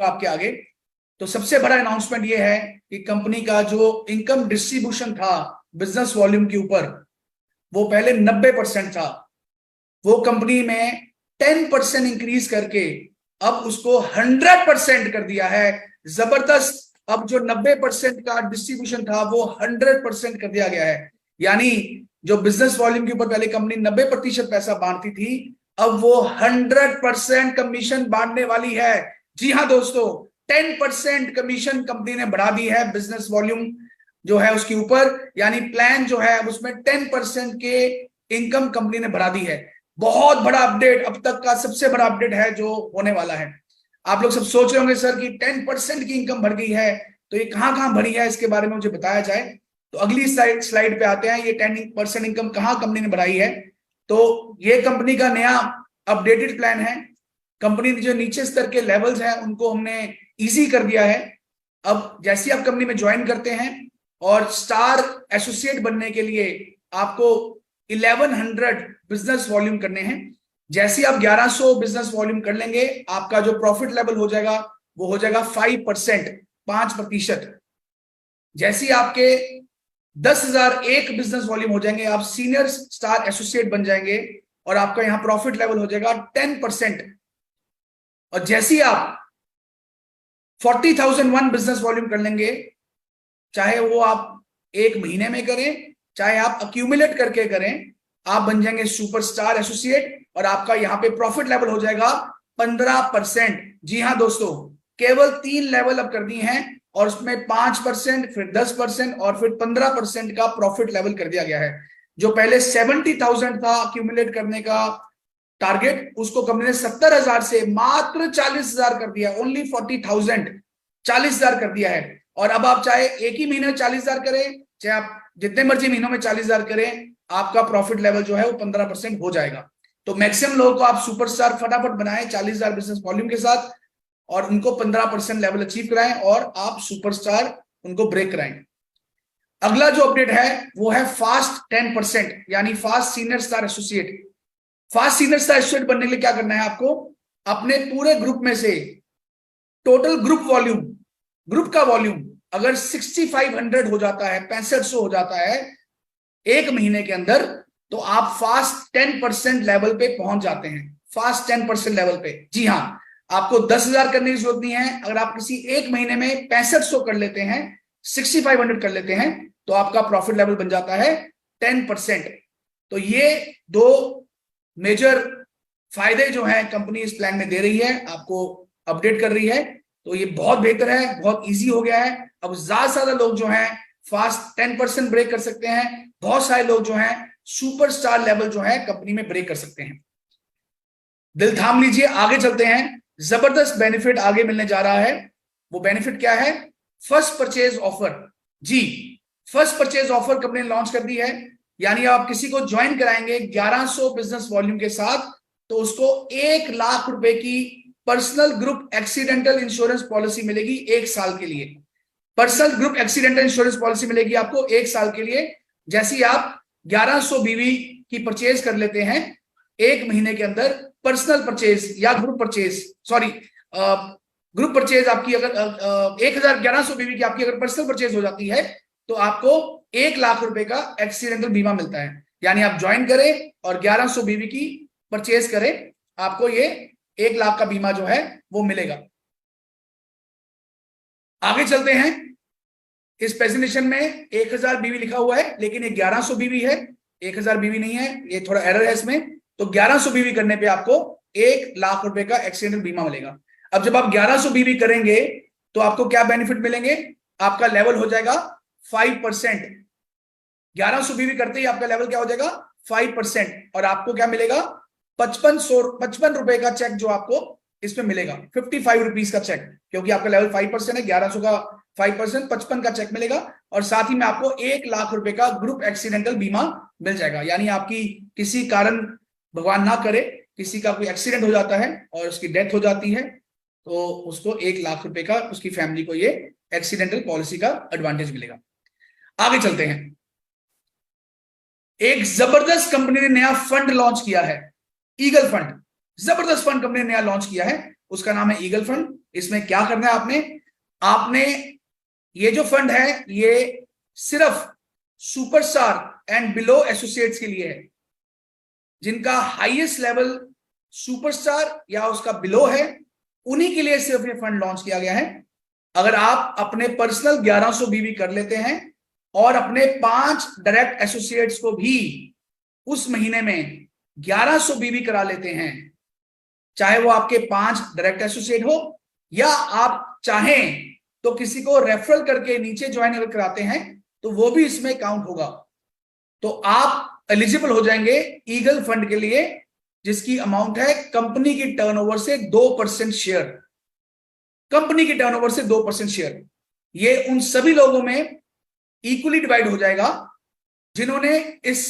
करूंगा आपके आगे। तो सबसे बड़ा अनाउंसमेंट ये है कि कंपनी का जो इनकम डिस्ट्रीब्यूशन था बिजनेस वॉल्यूम के ऊपर, वो पहले 90% था, वो कंपनी में 10% इंक्रीज करके अब उसको 100% कर दिया है। जबरदस्त। अब जो 90% का डिस्ट्रीब्यूशन था वो 100% कर दिया गया है। यानी जो बिजनेस वॉल्यूम के ऊपर पहले कंपनी 90% पैसा बांटती थी, अब वो 100% कमीशन बांटने वाली है। जी हाँ दोस्तों, 10% कमीशन कंपनी ने बढ़ा दी है बिजनेस वॉल्यूम जो है उसके ऊपर। यानी प्लान जो है उसमें 10% के इनकम कंपनी ने बढ़ा दी है। बहुत बड़ा अपडेट, अब तक का सबसे बड़ा अपडेट है जो होने वाला है। आप लोग सब सोच रहे होंगे सर कि 10% की इनकम बढ़ गई है, तो ये कहां कहां बढ़ी है, इसके बारे में मुझे बताया जाए। तो अगली स्लाइड पे आते हैं, ये 10% इनकम कहां कंपनी ने बढ़ाई है। तो ये कंपनी का नया अपडेटेड प्लान है। कंपनी जो नीचे स्तर के लेवल्स हैं उनको हमने इजी कर दिया है। अब जैसे आप कंपनी में ज्वाइन करते हैं और स्टार एसोसिएट बनने के लिए आपको 1100 बिजनेस वॉल्यूम करने हैं। जैसे आप 1100 बिजनेस वॉल्यूम कर लेंगे, आपका जो प्रॉफिट लेवल हो जाएगा वो हो जाएगा 5%, 5%। जैसे ही आपके 10,001 बिजनेस वॉल्यूम हो जाएंगे, आप सीनियर स्टार एसोसिएट बन जाएंगे और आपका यहां प्रॉफिट लेवल हो जाएगा 10%। और जैसे ही आप 40,001 बिजनेस वॉल्यूम कर लेंगे, चाहे वो आप एक महीने में करें चाहे आप अक्यूमुलेट करके करें, आप बन जाएंगे सुपरस्टार एसोसिएट और आपका यहां पे प्रॉफिट लेवल हो जाएगा 15%। जी हां दोस्तों, केवल 3 लेवल अब कर दी हैं और उसमें 5%, फिर 10% और फिर 15% का प्रॉफिट लेवल कर दिया गया है। जो पहले 70,000 था अक्यूमुलेट करने का टारगेट, उसको कंपनी ने 70,000 से मात्र 40,000 कर दिया। ओनली 40,000, 40,000 कर दिया है। और अब आप चाहे एक ही महीने में 40,000 करें, चाहे आप जितने मर्जी महीनों में 40,000 करें, आपका प्रॉफिट लेवल जो है वो 15% हो जाएगा। तो मैक्सिमम लोगों को आप सुपरस्टार फटाफट बनाएं 40,000 बिजनेस वॉल्यूम के साथ और उनको 15% लेवल अचीव कराएं और आप सुपरस्टार उनको ब्रेक कराएं। अगला जो अपडेट है वो है फास्ट 10%, यानी fast senior star associate. Fast senior star associate बनने के लिए क्या करना है आपको, अपने पूरे ग्रुप में से टोटल ग्रुप वॉल्यूम, ग्रुप का वॉल्यूम अगर 6500 हो जाता है, 6500 हो जाता है एक महीने के अंदर, तो आप फास्ट 10% लेवल पे पहुंच जाते हैं। फास्ट 10% लेवल पे। जी हां, आपको 10,000 करने की जरूरत नहीं है। अगर आप किसी एक महीने में 6500 कर लेते हैं, 6500 कर लेते हैं, तो आपका प्रॉफिट लेवल बन जाता है 10%। तो ये दो मेजर फायदे जो हैं कंपनी इस प्लान में दे रही है, आपको अपडेट कर रही है। तो ये बहुत बेहतर है, बहुत इजी हो गया है। अब ज्यादा से ज्यादा लोग जो हैं फास्ट 10% ब्रेक कर सकते हैं। बहुत सारे लोग जो हैं सुपरस्टार लेवल जो है कंपनी में ब्रेक कर सकते हैं। दिल थाम लीजिए, आगे चलते हैं। जबरदस्त बेनिफिट आगे मिलने जा रहा है। वो बेनिफिट क्या है? First purchase offer. जी, फर्स्ट परचेज ऑफर कंपनी ने लॉन्च कर दी है। यानी आप किसी को ज्वाइन कराएंगे 1100 बिजनेस वॉल्यूम के साथ, तो उसको 1 लाख रुपए की personal group accidental insurance policy मिलेगी 1 साल के लिए। Personal group accidental insurance policy मिलेगी आपको 1 साल के लिए। जैसे ही आप 1100 बीवी की परचेज कर लेते हैं एक महीने के अंदर, पर्सनल परचेज या group purchase, sorry group purchase आपकी अगर 1100 बीवी की आपकी अगर पर्सनल परचेज हो जाती है, तो आपको 1 लाख रुपए का एक्सीडेंटल बीमा मिलता है। यानी आप ज्वाइन करें और 1100 बीवी की परचेज करें, आपको ये 1 लाख का बीमा जो है वो मिलेगा। आगे चलते हैं। इस प्रेजेंटेशन में 1000 बीवी लिखा हुआ है, लेकिन ये 1100 बीवी है, 1000 बीवी नहीं है, ये थोड़ा एरर है इसमें। तो 1100 बीवी करने पे आपको 1 लाख रुपए का एक्सीडेंटल बीमा मिलेगा। अब जब आप 1100 बीवी करेंगे तो आपको क्या बेनिफिट मिलेंगे? आपका लेवल हो जाएगा 5%। 1100 बीवी करते ही आपका लेवल क्या हो जाएगा? 5%। और आपको क्या मिलेगा? 55 रुपए का चेक जो आपको इसमें मिलेगा, 55 रुपीज का चेक, क्योंकि आपका लेवल 5% है। 1100 का 5%, 55 का चेक मिलेगा। और साथ ही में आपको 1 लाख रुपए का ग्रुप एक्सीडेंटल बीमा मिल जाएगा। यानी आपकी किसी कारण, भगवान ना करे, किसी का कोई एक्सीडेंट हो जाता है और उसकी डेथ हो जाती है, तो उसको 1 लाख रुपए का, उसकी फैमिली को ये एक्सीडेंटल पॉलिसी का एडवांटेज मिलेगा। आगे चलते हैं। एक जबरदस्त कंपनी ने नया फंड लॉन्च किया है, ईगल फंड। जबरदस्त फंड कंपनी ने नया लॉन्च किया है उसका नाम है ईगल फंड। इसमें क्या करना है आपने ये जो फंड है ये सिर्फ सुपरस्टार एंड बिलो एसोसिएट्स के लिए है, जिनका हाईएस्ट लेवल सुपरस्टार या उसका बिलो है, उन्हीं के लिए सिर्फ ये फंड लॉन्च किया गया है। अगर आप अपने पर्सनल 1100 बीवी कर लेते हैं और अपने 5 डायरेक्ट एसोसिएट्स को भी उस महीने में 1100 बीवी करा लेते हैं, चाहे वो आपके 5 डायरेक्ट एसोसिएट हो या आप चाहें तो किसी को रेफरल करके नीचे ज्वाइन अगर कराते हैं तो वो भी इसमें काउंट होगा, तो आप एलिजिबल हो जाएंगे ईगल फंड के लिए, जिसकी अमाउंट है कंपनी की टर्नओवर से 2% शेयर। कंपनी की टर्नओवर से 2% शेयर ये उन सभी लोगों में इक्वली डिवाइड हो जाएगा जिन्होंने इस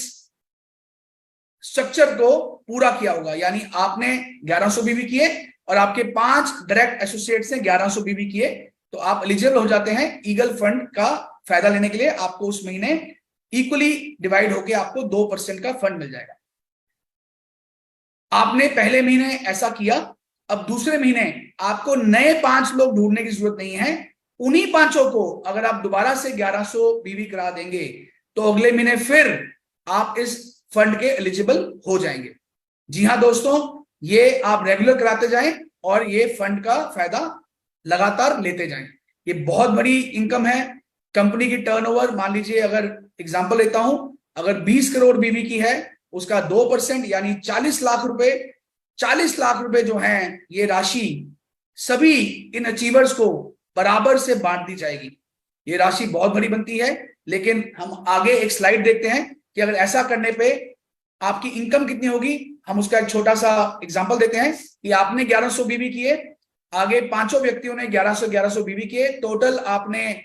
स्ट्रक्चर को पूरा किया होगा। यानी आपने 1100 बीवी किए और आपके 5 डायरेक्ट एसोसिएट्स ने 1100 बीवी किए, तो आप एलिजिबल हो जाते हैं ईगल फंड का फायदा लेने के लिए। आपको उस महीने इक्वली डिवाइड होकर आपको 2% का फंड मिल जाएगा। आपने पहले महीने ऐसा किया, अब दूसरे महीने आपको नए 5 लोग ढूंढने की जरूरत नहीं है। उन्हीं 5 को अगर आप दोबारा से 1100 बीवी करा देंगे तो अगले महीने फिर आप इस फंड के एलिजिबल हो जाएंगे। जी हाँ दोस्तों, ये आप रेगुलर कराते जाएं और ये फंड का फायदा लगातार लेते जाएं। ये बहुत बड़ी इनकम है। कंपनी की टर्नओवर मान लीजिए, अगर एग्जांपल लेता हूं, अगर 20 करोड़ बीवी की है, उसका 2% यानी 40 लाख रुपए, 40 लाख रुपए जो हैं ये राशि सभी इन अचीवर्स को बराबर से बांट दी जाएगी। ये राशि बहुत बड़ी बनती है, लेकिन हम आगे एक स्लाइड देखते हैं कि अगर ऐसा करने पे आपकी इनकम कितनी होगी। हम उसका एक छोटा सा एग्जांपल देते हैं कि आपने 1100 बीवी किए, आगे 5 व्यक्तियों ने 1100 बीवी किए, टोटल आपने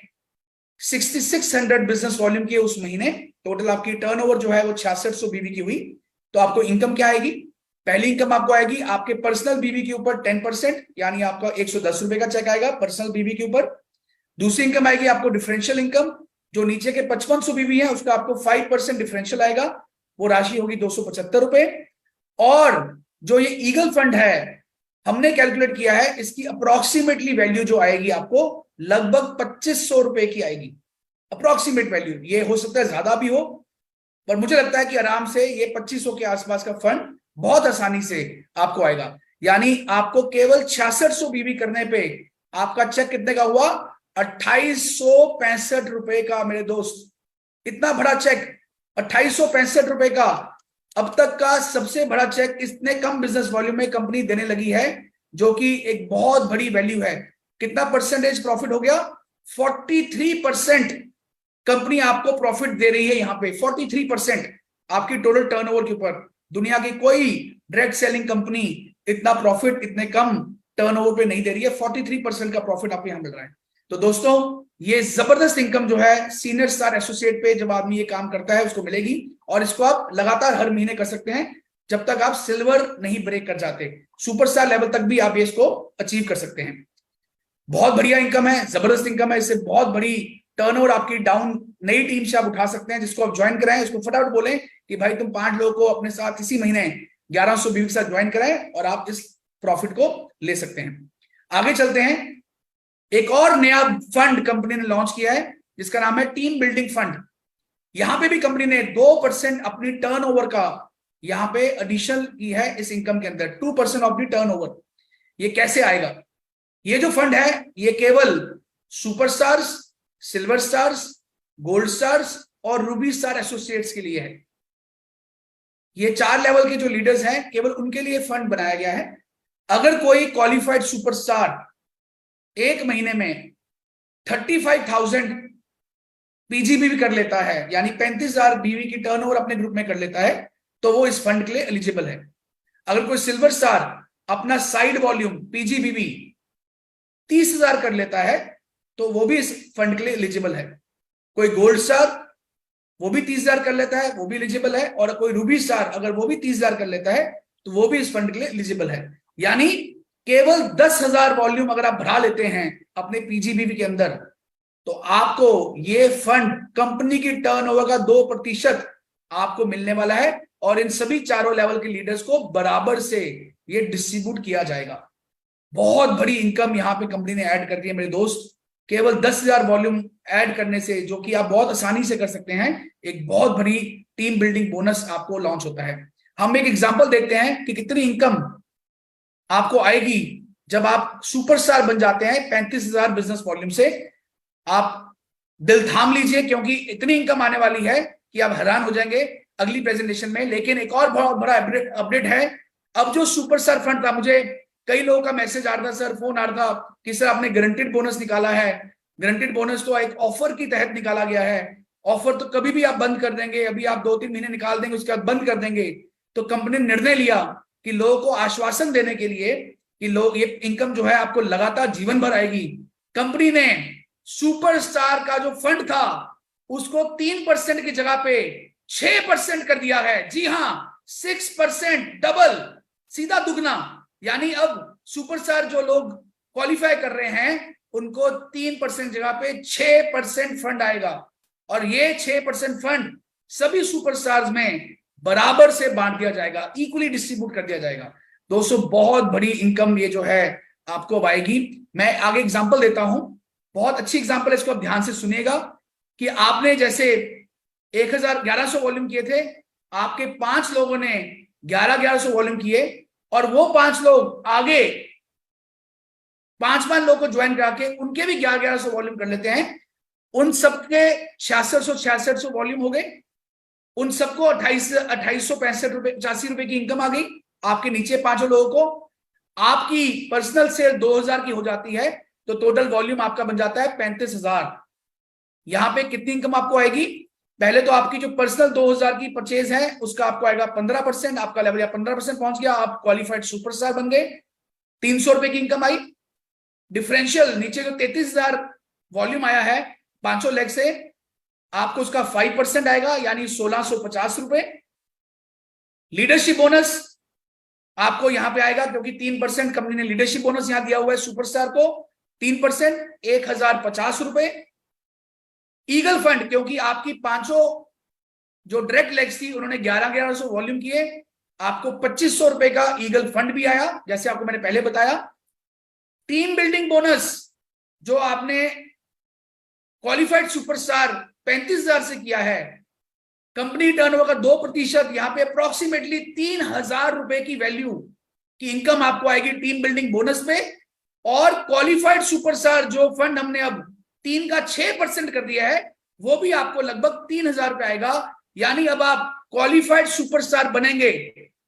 6600 बिजनेस वॉल्यूम किए उस महीने, टोटल आपकी टर्नओवर जो है वो 6600 बीवी की हुई। तो आपको इनकम क्या आएगी? पहली इनकम आपको आएगी आपके पर्सनल बीवी के ऊपर 10%, यानी आपका 110 रुपए का चेक आएगा पर्सनल बीवी के ऊपर। दूसरी इनकम आएगी आपको डिफरेंशियल इनकम, जो नीचे के 5500 बीवी है उसका आपको 5% डिफरेंशियल आएगा, वो राशि होगी 275 रुपए। और जो ये ईगल फंड है हमने कैलकुलेट किया है, इसकी अप्रोक्सीमेटली वैल्यू जो आएगी आपको लगभग 2500 रुपए की आएगी। अप्रोक्सीमेट वैल्यू, ये हो सकता है ज्यादा भी हो, पर मुझे लगता है कि आराम से ये 2500 के आसपास का फंड बहुत आसानी से आपको आएगा। यानी आपको केवल 6600 बीवी करने पे आपका चेक कितने का हुआ? 2865 रुपए का। मेरे दोस्त, इतना बड़ा चेक 2865 रुपए का, अब तक का सबसे बड़ा चेक इतने कम बिजनेस वॉल्यूम में कंपनी देने लगी है, जो कि एक बहुत बड़ी वैल्यू है। कितना परसेंटेज प्रॉफिट हो गया? 43% कंपनी आपको प्रॉफिट दे रही है यहाँ पे। 43% आपकी टोटल टर्नओवर के ऊपर। दुनिया की कोई डायरेक्ट सेलिंग कंपनी इतना प्रॉफिट इतने कम टर्नओवर पे नहीं दे रही है। 43% का प्रॉफिट आपको यहाँ मिल रहा है। तो दोस्तों, ये जबरदस्त इनकम जो है सीनियर स्टार एसोसिएट पे जब आदमी ये काम करता है उसको मिलेगी, और इसको आप लगातार हर महीने कर सकते हैं जब तक आप सिल्वर नहीं ब्रेक कर जाते। सुपरस्टार लेवल तक भी आप इसको अचीव कर सकते हैं। बहुत बढ़िया इनकम है, जबरदस्त इनकम है। इससे बहुत बड़ी टर्नओवर आपकी डाउन नई टीम से आप उठा सकते हैं। जिसको आप ज्वाइन कराएं उसको फटाफट बोलें कि भाई तुम 5 लोगों को अपने साथ इसी महीने 1100 बीवी के साथ ज्वाइन कराएं और आप इस प्रॉफिट को ले सकते हैं। आगे चलते हैं। एक और नया फंड कंपनी ने लॉन्च किया है जिसका नाम है टीम बिल्डिंग फंड। यहां पे भी कंपनी ने 2% अपनी टर्नओवर का यहां पे एडिशन की है इस इनकम के अंदर। 2% ऑफ दी टर्नओवर। ये कैसे आएगा? ये जो फंड है ये केवल superstars, silver stars, gold stars और रूबी स्टार एसोसिएट्स के लिए है। ये 4 लेवल के जो लीडर्स हैं केवल उनके लिए फंड बनाया गया है। अगर कोई क्वालिफाइड सुपरस्टार एक महीने में 35,000 पीजीबी भी कर लेता है, यानी 35,000 बीवी की टर्नओवर अपने ग्रुप में कर लेता है, तो वो इस फंड के लिए एलिजिबल है। अगर कोई सिल्वर स्टार अपना साइड वॉल्यूम पीजीबीवी 30,000 कर लेता है तो वो भी इस फंड के लिए एलिजिबल है। कोई गोल्ड स्टार वो भी 30,000 कर लेता है, वो भी एलिजिबल है। और कोई रूबी स्टार अगर वो भी 30,000 कर लेता है तो वो भी इस फंड के लिए एलिजिबल है। यानी केवल 10,000 वॉल्यूम अगर आप भरा लेते हैं अपने पीजीबीवी के अंदर, तो आपको ये फंड कंपनी की टर्नओवर का 2% आपको मिलने वाला है। और इन सभी चारों लेवल के लीडर्स को बराबर से ये डिस्ट्रीब्यूट किया जाएगा। बहुत बड़ी इनकम यहाँ पे कंपनी ने ऐड कर दी है मेरे दोस्त। केवल 10,000 वॉल्यूम ऐड करने से, जो कि आप बहुत आसानी से कर सकते हैं, एक बहुत बड़ी टीम बिल्डिंग बोनस आपको लॉन्च होता है। हम एक एग्जांपल देखते हैं कि कितनी इनकम आपको आएगी जब आप सुपरस्टार बन जाते हैं 35,000 बिजनेस वॉल्यूम से। आप दिल थाम लीजिए, क्योंकि इतनी इनकम आने वाली है कि आप हैरान हो जाएंगे अगली प्रेजेंटेशन में। लेकिन एक और बहुत बड़ा अपडेट है। अब जो सुपरस्टार फंड था, मुझे कई लोगों का मैसेज आ रहा था, सर फोन आ रहा था कि सर आपने गारंटेड बोनस निकाला है। गारंटेड बोनस तो एक ऑफर की तहत निकाला गया है। ऑफर तो कभी भी आप बंद कर देंगे, अभी आप 2-3 महीने निकाल देंगे, उसके बाद बंद कर देंगे। तो कंपनी ने निर्णय लिया कि लोगों को आश्वासन देने के लिए कि लोग ये इनकम जो है आपको लगातार जीवन भर आएगी, कंपनी ने सुपरस्टार का जो फंड था उसको 3% की जगह पे 6% कर दिया है। जी हां, 6%, डबल, सीधा दुगना। यानी अब सुपरस्टार जो लोग क्वालिफाई कर रहे हैं उनको 3% जगह पे 6% फंड आएगा, और ये 6% फंड सभी सुपरस्टार्स में बराबर से बांट दिया जाएगा, इक्वली डिस्ट्रीब्यूट कर दिया जाएगा। दोस्तों बहुत बड़ी इनकम ये जो है आपको आएगी। मैं आगे एग्जांपल देता हूं, बहुत अच्छी एग्जांपल है, इसको आप ध्यान से सुनिएगा। कि आपने जैसे 1100 वॉल्यूम किए थे, आपके 5 लोगों ने 1100 वॉल्यूम किए, और वो 5 लोग आगे 5 लोगों को ज्वाइन करा के उनके भी 1100 वॉल्यूम कर लेते हैं। उन सबके 6600 वॉल्यूम हो गए। उन सबको 2865 रुपए 85 रुपए की इनकम आ गई। आपके नीचे 5 लोगों को आपकी पर्सनल सेल 2000 की हो जाती है, तो टोटल वॉल्यूम आपका बन जाता है 35,000। यहां पे कितनी इनकम आपको आएगी? पहले तो आपकी जो पर्सनल 2000 की परचेज है उसका आपको आएगा 15%। आपका लेवल या 15% पहुंच गया, आप क्वालिफाइड सुपरस्टार बन गए। 300 रुपए की इनकम आई। डिफरेंशियल नीचे जो 33,000 वॉल्यूम आया है 500 लेग से, आपको उसका 5% आएगा, यानी 1650 रुपए। लीडरशिप बोनस आपको यहां पे आएगा, क्योंकि 3% कंपनी ने लीडरशिप बोनस यहां दिया हुआ है सुपरस्टार को। 3% 1050 रुपए। ईगल फंड, क्योंकि आपकी 500 जो डायरेक्ट लेग्स थी उन्होंने 1100 वॉल्यूम किए, आपको 2500 रुपए का ईगल फंड भी आया, जैसे आपको मैंने पहले बताया। टीम बिल्डिंग बोनस जो आपने क्वालिफाइड सुपरस्टार 35,000 से किया है, कंपनी टर्नओवर का 2%, यहां पे अप्रोक्सीमेटली 3,000 रुपए की वैल्यू की इनकम आपको आएगी टीम बिल्डिंग बोनस पे। और क्वालिफाइड सुपरस्टार जो फंड हमने अब 3 का 6% कर दिया है, वो भी आपको लगभग 3,000 रुपए आएगा। यानी अब आप क्वालिफाइड सुपरस्टार बनेंगे।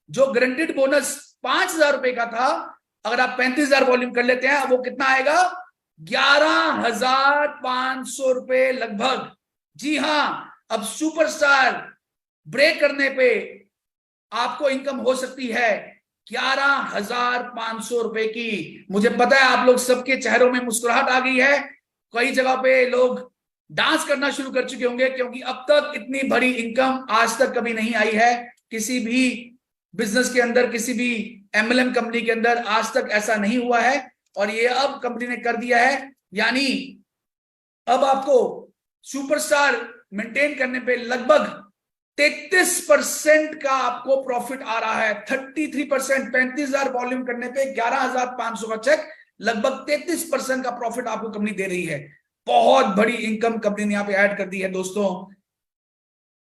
जो गारंटेड बोनस 5,000 रुपए का था, अगर आप 35,000 वॉल्यूम कर लेते हैं, वो कितना आएगा? 11,500 रुपए लगभग। जी हां, अब सुपरस्टार ब्रेक करने पे आपको इनकम हो सकती है 11,500 रुपए की। मुझे पता है आप लोग सबके चेहरों में मुस्कुराहट आ गई है, कई जगह पे लोग डांस करना शुरू कर चुके होंगे, क्योंकि अब तक इतनी बड़ी इनकम आज तक कभी नहीं आई है किसी भी बिजनेस के अंदर, किसी भी एमएलएम कंपनी के अंदर आज तक ऐसा नहीं हुआ है, और ये अब कंपनी ने कर दिया है। यानी अब आपको सुपरस्टार मेंटेन करने पे लगभग 33% का आपको प्रॉफिट आ रहा है। 33%, 35,000 वॉल्यूम करने पे 11,500 का चेक, लगभग 33% का प्रॉफिट आपको कंपनी दे रही है। बहुत बड़ी इनकम कंपनी ने यहां पे ऐड कर दी है दोस्तों,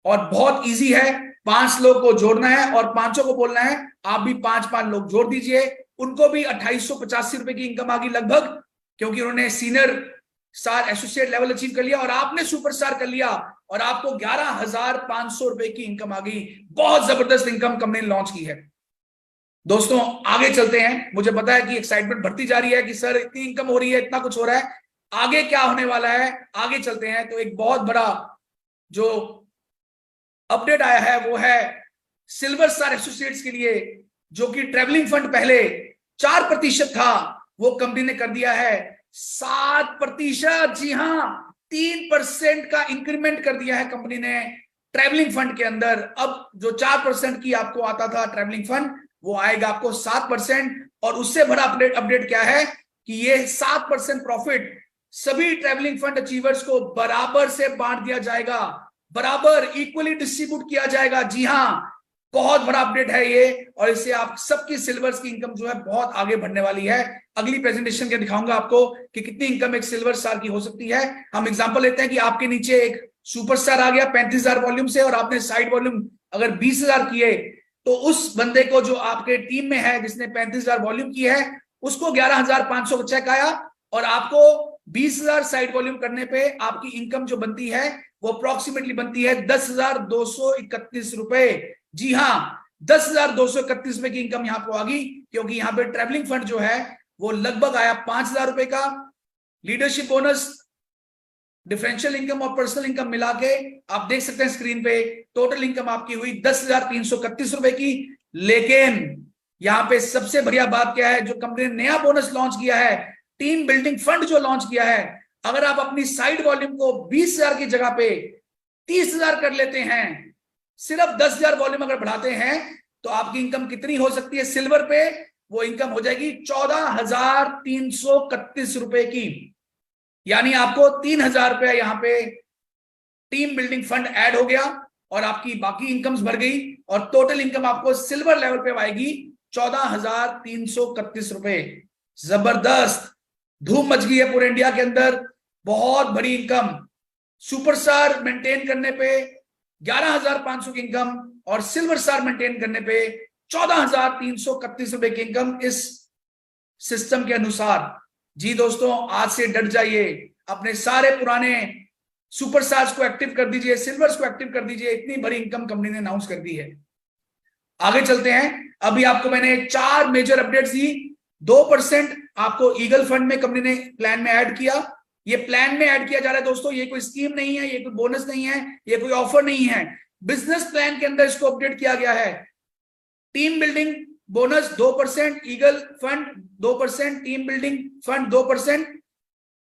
और बहुत इजी है। 5 लोग को जोड़ना है और 5 को बोलना है आप भी 5 लोग जोड़ दीजिए। उनको भी 2885 रुपए की इनकम आ गई लगभग, क्योंकि उन्होंने senior star associate level achieve कर लिया और आपने सुपरस्टार कर लिया, और आपको 11,500 रुपए की इनकम आ गई। बहुत जबरदस्त इनकम कंपनी ने लॉन्च की है दोस्तों। आगे चलते हैं। मुझे पता है कि एक्साइटमेंट बढ़ती जा रही है कि सर इतनी इनकम हो रही है, इतना कुछ हो रहा है, आगे क्या होने वाला है। आगे चलते हैं। तो एक बहुत बड़ा जो अपडेट आया है वो है सिल्वर स्टार एसोसिएट्स के लिए, जो कि ट्रेवलिंग फंड पहले 4% था, वो कंपनी ने कर दिया है 7%। जी हां, 3% का इंक्रीमेंट कर दिया है कंपनी ने ट्रैवलिंग फंड के अंदर। अब जो 4% की आपको आता था ट्रैवलिंग फंड, वो आएगा आपको 7%। और उससे बड़ा अपडेट क्या है कि ये 7% प्रॉफिट सभी ट्रैवलिंग फंड अचीवर्स को बराबर से बांट दिया जाएगा, बराबर इक्वली डिस्ट्रीब्यूट किया जाएगा। जी हां, बहुत बड़ा अपडेट है ये, और इससे आप सबकी सिल्वर्स की इनकम जो है बहुत आगे बढ़ने वाली है। अगली प्रेजेंटेशन के दिखाऊंगा आपको कि कितनी इनकम एक सिल्वर स्टार की हो सकती है। हम एग्जांपल लेते हैं कि आपके नीचे एक सुपरस्टार आ गया 35,000 वॉल्यूम से, और आपने साइड वॉल्यूम अगर 20,000 किए, तो उस बंदे को जो आपके टीम में है जिसने 35,000 वॉल्यूम की है, उसको 11,500 चेक आया, और आपको 20,000 साइड वॉल्यूम करने पे आपकी इनकम जो बनती है वो अप्रोक्सीमेटली बनती है 10,231 रुपए। जी हाँ, 10,231 रुपए की इनकम यहां पर आ गई, क्योंकि यहां पे ट्रेवलिंग फंड जो है वो लगभग आया 5,000 रुपए का। लीडरशिप बोनस, डिफरेंशियल इनकम और पर्सनल इनकम मिला के आप देख सकते हैं स्क्रीन पे, टोटल इनकम आपकी हुई 10,331 रुपए की। लेकिन यहां पे सबसे बढ़िया बात क्या है, जो कंपनी ने नया बोनस लॉन्च किया है, टीम बिल्डिंग फंड जो लॉन्च किया है, अगर आप अपनी साइड वॉल्यूम को 20,000 की जगह पे 30,000 कर लेते हैं, सिर्फ 10,000 वॉल्यूम अगर बढ़ाते हैं, तो आपकी इनकम कितनी हो सकती है सिल्वर पे? वो इनकम हो जाएगी 14,331 रुपए की। यानी आपको 3,000 रुपया यहाँ पे टीम बिल्डिंग फंड ऐड हो गया, और आपकी बाकी इनकम्स बढ़ गई, और टोटल इनकम आपको सिल्वर लेवल पे आएगी 14,331 रुपए। जबरदस्त, धूम मच गई है पूरे इंडिया के अंदर, बहुत बड़ी इनकम। सुपरस्टार मेंटेन करने पे 11,500 की इनकम, और सिल्वर स्टार मेंटेन करने पे 14,331 रुपए की इनकम इस सिस्टम के अनुसार। जी दोस्तों, आज से डट जाइए, अपने सारे पुराने सुपरस्टार्स को एक्टिव कर दीजिए, सिल्वर्स को एक्टिव कर दीजिए, इतनी बड़ी इनकम कंपनी ने अनाउंस कर दी है। आगे चलते हैं। अभी आपको मैंने 4 मेजर अपडेट्स दी। 2% आपको ईगल फंड में कंपनी ने प्लान में ऐड किया। ये प्लान में ऐड किया जा रहा है दोस्तों, ये कोई स्कीम नहीं है, ये कोई बोनस नहीं है, ये कोई ऑफर नहीं है, बिजनेस प्लान के अंदर इसको अपडेट किया गया है। Team building bonus 2%, eagle fund 2%, team building fund 2%,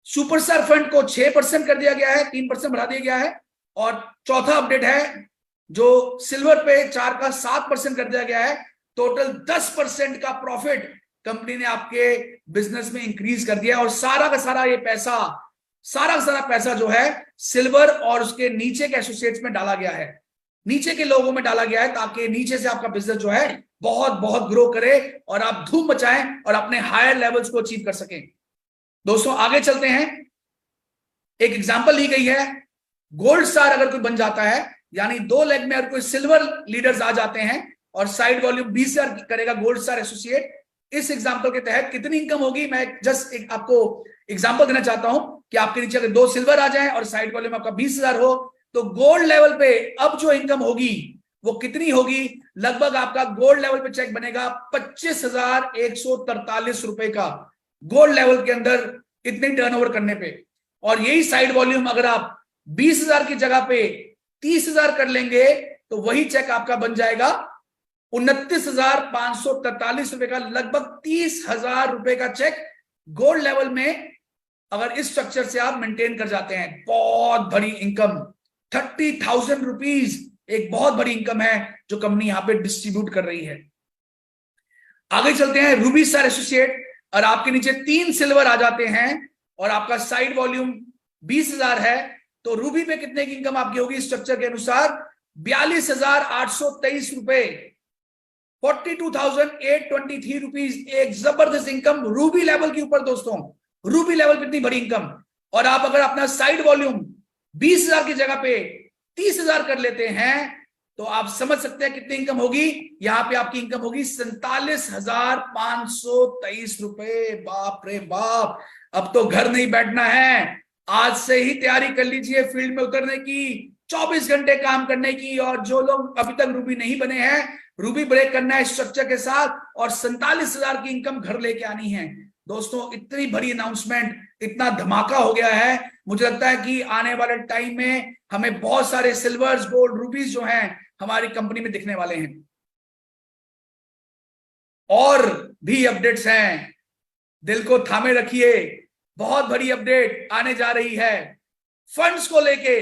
superstar fund को 6% कर दिया गया है, 3% बढ़ा दिया गया है। और चौथा अपडेट है जो सिल्वर पे 4 का 7% कर दिया गया है। टोटल 10% का प्रॉफिट कंपनी ने आपके बिजनेस में इंक्रीज कर दिया, और सारा का सारा ये पैसा, सारा का सारा पैसा जो है सिल्वर और उसके नीचे के एसोसिएट्स में डाला गया है, नीचे के लोगों में डाला गया है, ताकि नीचे से आपका बिजनेस जो है बहुत बहुत ग्रो करे और आप धूम मचाएं और अपने हायर लेवल्स को अचीव कर सकें। दोस्तों आगे चलते हैं। एक एग्जांपल ली गई है, गोल्ड स्टार अगर कोई बन जाता है, यानी 2 लेग में अगर कोई सिल्वर लीडर्स आ जाते हैं और साइड वॉल्यूम 20,000 करेगा गोल्ड स्टार एसोसिएट, इस एग्जांपल के तहत कितनी इनकम होगी? मैं जस्ट आपको एग्जांपल देना चाहता हूं कि आपके नीचे अगर 2 सिल्वर आ जाए और साइड वॉल्यूम आपका 20,000 हो, तो गोल्ड लेवल पे अब जो इनकम होगी वो कितनी होगी? लगभग आपका गोल्ड लेवल पे चेक बनेगा 25,143 रुपए का, गोल्ड लेवल के अंदर इतने टर्नओवर करने पे। और यही साइड वॉल्यूम अगर आप 20,000 की जगह पे 30,000 कर लेंगे, तो वही चेक आपका बन जाएगा 29,543 रुपए का, लगभग 30,000 रुपए का चेक गोल्ड लेवल में, अगर इस स्ट्रक्चर से आप मेंटेन कर जाते हैं। बहुत बड़ी इनकम, 30,000 रुपीज एक बहुत बड़ी इनकम है जो कंपनी यहां पे डिस्ट्रीब्यूट कर रही है। आगे चलते हैं। रूबी स्टार एसोसिएट, और आपके नीचे 3 सिल्वर आ जाते हैं और आपका साइड वॉल्यूम 20,000 है, तो रूबी पे कितने की इनकम आपकी होगी स्ट्रक्चर के अनुसार? 42,823 रुपए, 42,823 रुपीज। एक जबरदस्त इनकम रूबी लेवल के ऊपर दोस्तों, रूबी लेवल पे इतनी बड़ी इनकम। और आप अगर अपना साइड वॉल्यूम 20,000 की जगह पे 30,000 कर लेते हैं, तो आप समझ सकते हैं कितनी इनकम होगी। यहां पे आपकी इनकम होगी 47,523 रुपए। बाप रे बाप, अब तो घर नहीं बैठना है, आज से ही तैयारी कर लीजिए फील्ड में उतरने की, 24 घंटे काम करने की। और जो लोग अभी तक रूबी नहीं बने हैं, रूबी ब्रेक करना है स्ट्रक्चर के साथ और 47,000 की इनकम घर लेके आनी है। दोस्तों इतनी बड़ी अनाउंसमेंट, इतना धमाका हो गया है, मुझे लगता है कि आने वाले टाइम में हमें बहुत सारे सिल्वर्स, गोल्ड, रूबीज जो हैं हमारी कंपनी में दिखने वाले हैं। और भी अपडेट्स हैं, दिल को थामे रखिए, बहुत बड़ी अपडेट आने जा रही है फंड्स को लेके।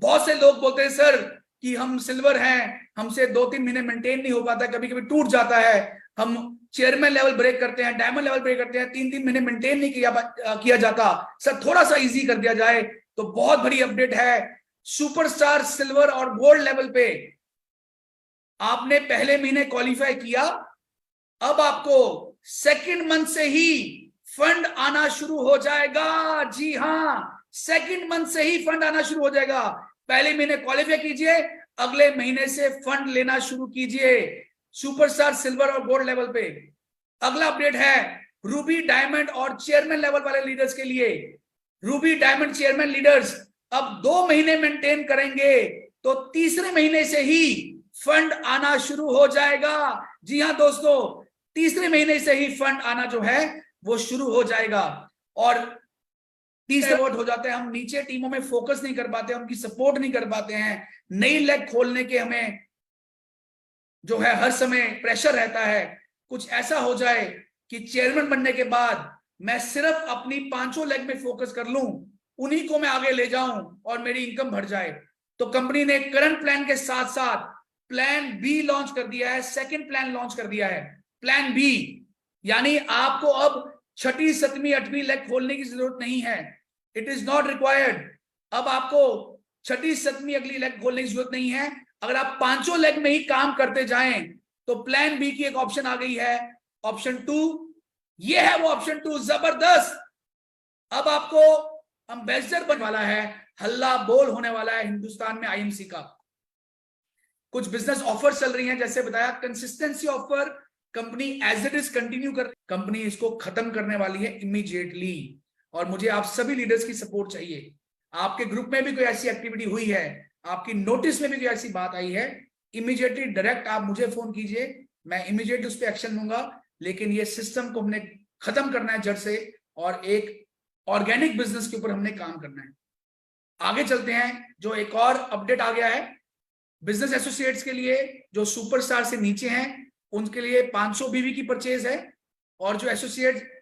बहुत से लोग बोलते हैं सर कि हम सिल्वर हैं, हमसे 2-3 महीने मेंटेन नहीं हो पाता, कभी कभी टूट जाता है, हम चेयरमैन लेवल ब्रेक करते हैं, डायमंड लेवल ब्रेक करते हैं, 3-3 महीने मेंटेन नहीं किया जाता, सर थोड़ा सा इजी कर दिया जाए। तो बहुत बड़ी अपडेट है, सुपरस्टार सिल्वर और गोल्ड लेवल पे आपने पहले महीने क्वालिफाई किया, अब आपको सेकंड मंथ से ही फंड आना शुरू हो जाएगा। जी हां, सेकंड मंथ से ही फंड आना शुरू हो जाएगा। पहले महीने क्वालिफाई कीजिए, अगले महीने से फंड लेना शुरू कीजिए सुपरस्टार सिल्वर और गोल्ड लेवल पे। अगला अपडेट है रूबी डायमंड और चेयरमैन लेवल वाले लीडर्स के लिए। रूबी डायमंड चेयरमैन लीडर्स अब 2 महीने मेंटेन करेंगे तो तीसरे महीने से ही फंड आना शुरू हो जाएगा। जी हां दोस्तों, तीसरे महीने से ही फंड आना जो है वो शुरू हो जाएगा। और तीसरे वर्ड हो जाते हैं, हम नीचे टीमों में फोकस नहीं कर पाते, उनकी सपोर्ट नहीं कर पाते हैं। नई लेग खोलने के हमें जो है हर समय प्रेशर रहता है। कुछ ऐसा हो जाए कि चेयरमैन बनने के बाद मैं सिर्फ अपनी 5 लेग में फोकस कर लूं, उन्हीं को मैं आगे ले जाऊं और मेरी इनकम बढ़ जाए। तो कंपनी ने करंट प्लान के साथ साथ प्लान बी लॉन्च कर दिया है, सेकंड प्लान लॉन्च कर दिया है। प्लान बी यानी आपको अब 6ठी 7वीं 8वीं लेग खोलने की जरूरत नहीं है। It is not required. अब आपको 6ठी 7वीं अगली लेग खोलने की जरूरत नहीं है। अगर आप 5 लेग में ही काम करते जाएं तो प्लान बी की एक ऑप्शन आ गई है, ऑप्शन 2। ये है वो ऑप्शन 2, जबरदस्त। अब आपको एम्बेसडर बनने वाला है, हल्ला बोल होने वाला है हिंदुस्तान में आईएमसी का। कुछ बिजनेस ऑफर चल रही हैं, जैसे बताया consistency offer company as it is continue कर, कंपनी इसको खत्म करने वाली है इमीडिएटली। और मुझे आप सभी लीडर्स की सपोर्ट चाहिए। आपके ग्रुप में भी कोई ऐसी एक्टिविटी हुई है, आपकी नोटिस में भी कोई ऐसी बात आई है, इमीडिएटली डायरेक्ट आप मुझे फोन कीजिए, मैं इमीडिएटली उस पर एक्शन लूंगा। लेकिन ये सिस्टम को हमने खत्म करना है जड़ से और एक ऑर्गेनिक बिजनेस के ऊपर हमने काम करना है। आगे चलते हैं, जो एक और अपडेट आ गया है बिजनेस एसोसिएट्स के लिए, जो सुपरस्टार से नीचे हैं उनके लिए 500 बीवी की परचेज है, और जो एसोसिएट